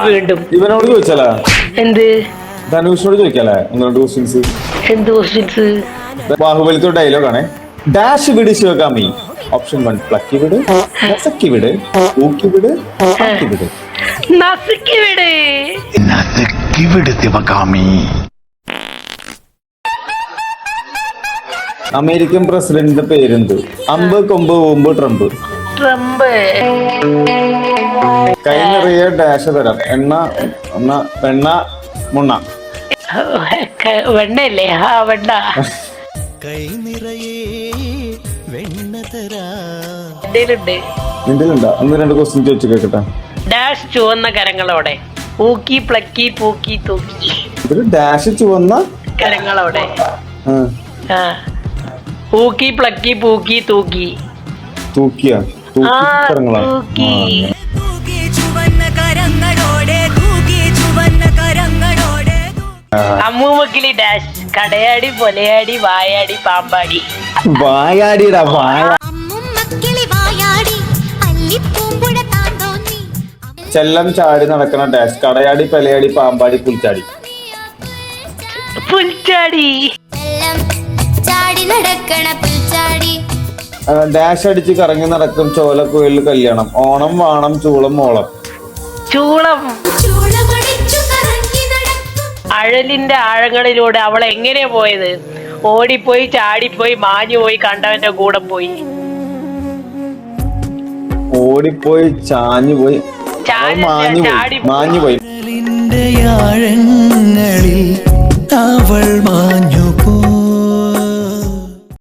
വീണ്ടും ഇവനോട് ചോദിച്ചാലേ എന്ത് ധനുഷിനോട് ചോദിക്കാലേ ഒന്നുകൊണ്ട് ക്വസ്റ്റ്യൻസ്. എന്ത് ക്വസ്റ്റ്യൻസ്? ബാഹുബലിത്തെ ഡയലോഗ് ആണ്. ഡാഷ് വിട് ശിവകാമി. ഓപ്ഷൻ 1 പ്ലക്കി വിട്, നസക്കി വിട്, ഊക്കി വിട്, ആക്കി വിട്. നസുക്കി വിട്. നസക്കി വിട് ശിവകാമി. അമേരിക്കൻ പ്രസിഡന്റിന്റെ പേരെന്ത്? അമ്പ്, കൊമ്പ്, ഊമ്പ്, ട്രംപ്. ട്രംപ്. കൈ നിറയെ ഡാഷ് തരാം. എണ്ണ, വെണ്ണ, മുണ്ണ. വെണ്ണല്ലേ? ആ വെണ്ണ. കൈ നിറയെ വെണ്ണ തരാ. നിന്റെലുണ്ടാ? ഒന്ന് 2 ക്വസ്റ്റ്യൻ ചോദിച്ചു കേക്കട്ടെ. ഡാഷ് ചുവന്ന കരങ്ങളോടെ, ഊക്കി പ്ലക്കി പൂക്കി തൂക്കി. ഇതില് ഡാഷ് ചുവന്ന കരങ്ങളോടെ, ആ, ഊക്കി പ്ലക്കി പൂക്കി തൂക്കി. തൂക്കിയാ? തൂക്കിക്കരങ്ങളാ? തൂക്കി. അമ്മൂമ്മക്കിളി ഡാഷ് കടയാടി, പൊലയാടി, വായാടി, പാമ്പാടി. വായാടിടാ, വായ. ചെല്ലം ചാടി നടക്കണ ഡാഷ് കടയാടി, പെലയാടി, പാമ്പാടി, പുൽച്ചാടി. പുൽച്ചാടി. ഡാഷ് അടിച്ച് കറങ്ങി നടക്കും ചോലക്കുഴലിൽ കല്യാണം. ഓണം, വാണം, ചൂളം, മോളം. ചൂളം. അഴലിന്റെ ആഴങ്ങളിലൂടെ അവൾ എങ്ങനെയാ പോയത്? ഓടിപ്പോയി, ചാടിപ്പോയി, മാഞ്ഞുപോയി, കണ്ടവന്റെ കൂടെ പോയി. ഓടിപ്പോയി, ചാഞ്ഞുപോയി, മാഞ്ഞുപോയി. ആഴങ്ങളിൽ അവൾ മാഞ്ഞു